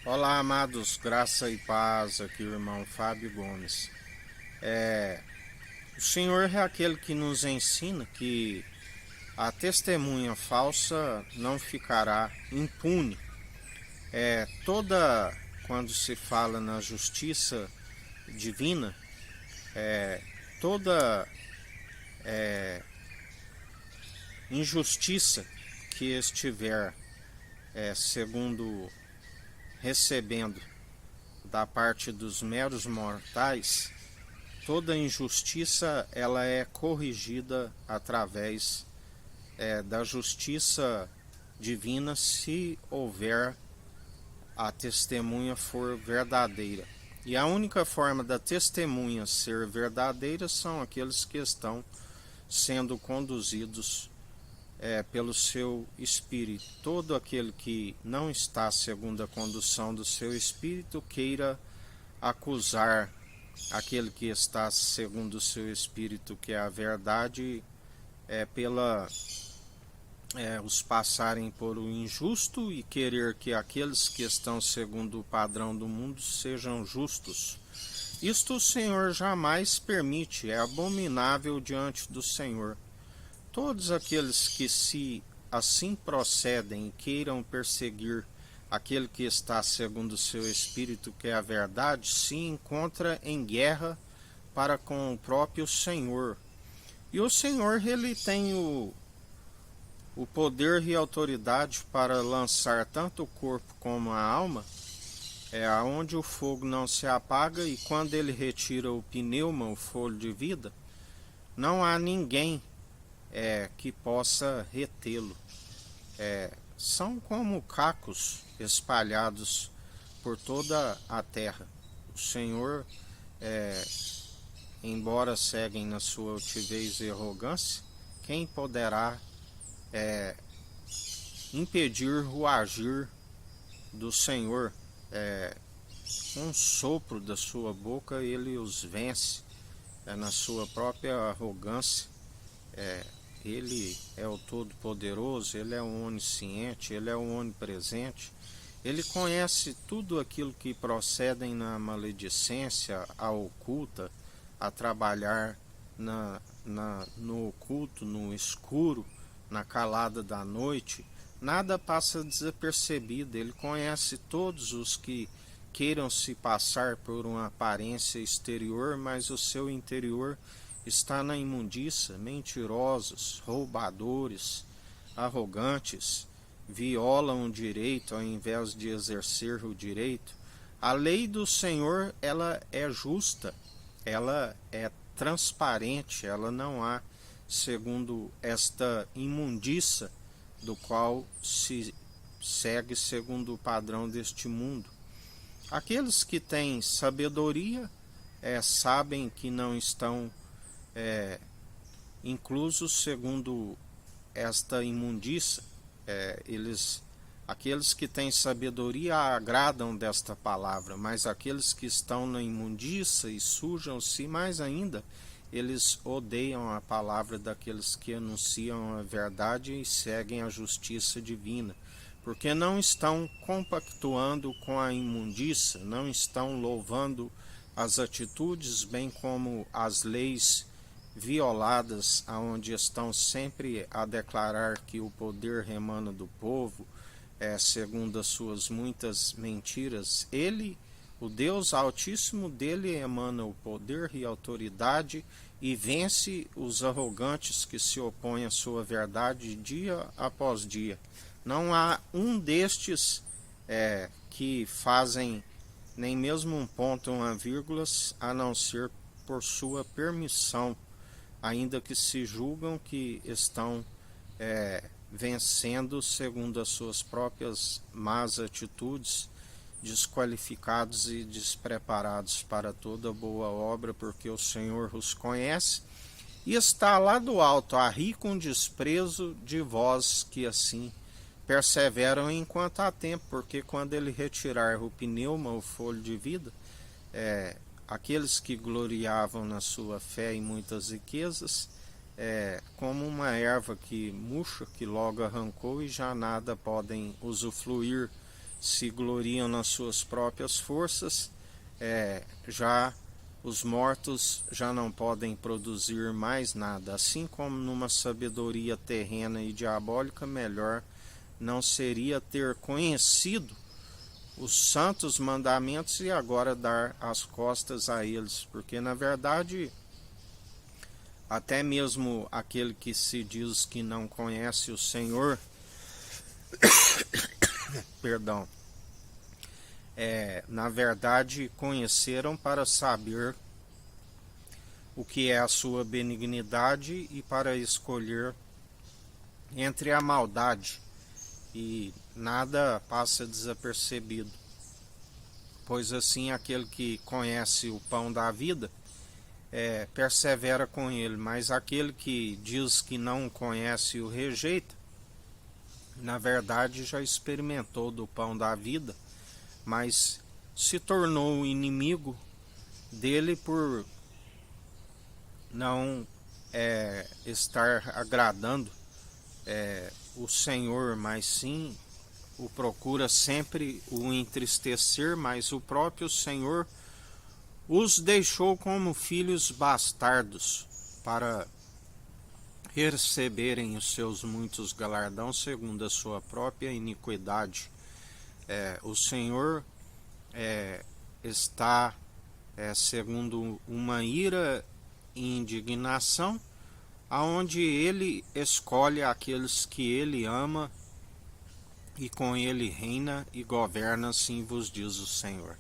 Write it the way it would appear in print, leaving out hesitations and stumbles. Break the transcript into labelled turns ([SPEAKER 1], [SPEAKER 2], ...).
[SPEAKER 1] Olá, amados, graça e paz, aqui o irmão Fábio Gomes. O Senhor é aquele que nos ensina que a testemunha falsa não ficará impune. Quando se fala na justiça divina, toda injustiça que estiver, segundo recebendo da parte dos meros mortais, toda injustiça ela é corrigida através da justiça divina, se houver a testemunha for verdadeira. E a única forma da testemunha ser verdadeira são aqueles que estão sendo conduzidos pelo seu espírito. Todo aquele que não está segundo a condução do seu espírito queira acusar aquele que está segundo o seu espírito, que é a verdade, pela os passarem por o injusto e querer que aqueles que estão segundo o padrão do mundo sejam justos. Isto o Senhor jamais permite, é abominável diante do Senhor. Todos aqueles que se assim procedem e queiram perseguir aquele que está segundo o seu espírito, que é a verdade, se encontra em guerra para com o próprio Senhor. E o Senhor, ele tem o poder e autoridade para lançar tanto o corpo como a alma, aonde o fogo não se apaga, e quando ele retira o pneuma, o fôlego de vida, não há ninguém que possa retê-lo. São como cacos espalhados por toda a terra. O Senhor, embora seguem na sua altivez e arrogância, quem poderá impedir o agir do Senhor? Um sopro da sua boca ele os vence, na sua própria arrogância. Ele é o Todo-Poderoso, ele é o Onisciente, ele é o Onipresente. Ele conhece tudo aquilo que procedem na maledicência, a oculta, a trabalhar no oculto, no escuro, na calada da noite. Nada passa desapercebido. Ele conhece todos os que queiram se passar por uma aparência exterior, mas o seu interior está na imundícia. Mentirosos, roubadores, arrogantes, violam o direito ao invés de exercer o direito. A lei do Senhor, ela é justa, ela é transparente, ela não há segundo esta imundícia do qual se segue segundo o padrão deste mundo. Aqueles que têm sabedoria sabem que não estão inclusos segundo esta imundícia. Aqueles que têm sabedoria agradam desta palavra, mas aqueles que estão na imundícia e sujam-se mais ainda, eles odeiam a palavra daqueles que anunciam a verdade e seguem a justiça divina, porque não estão compactuando com a imundícia, não estão louvando as atitudes, bem como as leis violadas, aonde estão sempre a declarar que o poder emana do povo, segundo as suas muitas mentiras. Ele, o Deus Altíssimo, dele emana o poder e autoridade e vence os arrogantes que se opõem à sua verdade dia após dia. Não há um destes que fazem nem mesmo um ponto, uma vírgula, a não ser por sua permissão, ainda que se julgam que estão vencendo segundo as suas próprias más atitudes, desqualificados e despreparados para toda boa obra, porque o Senhor os conhece e está lá do alto a rir com desprezo de vós que assim perseveram enquanto há tempo, porque quando ele retirar o pneuma, o fôlego de vida, aqueles que gloriavam na sua fé e muitas riquezas, como uma erva que murcha, que logo arrancou e já nada podem usufruir se gloriam nas suas próprias forças, já os mortos já não podem produzir mais nada. Assim como numa sabedoria terrena e diabólica, melhor não seria ter conhecido os santos mandamentos e agora dar as costas a eles, porque na verdade até mesmo aquele que se diz que não conhece o Senhor, perdão, na verdade conheceram para saber o que é a sua benignidade e para escolher entre a maldade, e nada passa desapercebido, pois assim aquele que conhece o pão da vida persevera com ele, mas aquele que diz que não conhece e o rejeita, na verdade já experimentou do pão da vida, mas se tornou inimigo dele por não estar agradando o Senhor, mas sim o procura sempre o entristecer, mas o próprio Senhor os deixou como filhos bastardos para receberem os seus muitos galardões segundo a sua própria iniquidade. O Senhor está segundo uma ira e indignação, aonde ele escolhe aqueles que ele ama e com ele reina e governa, assim vos diz o Senhor.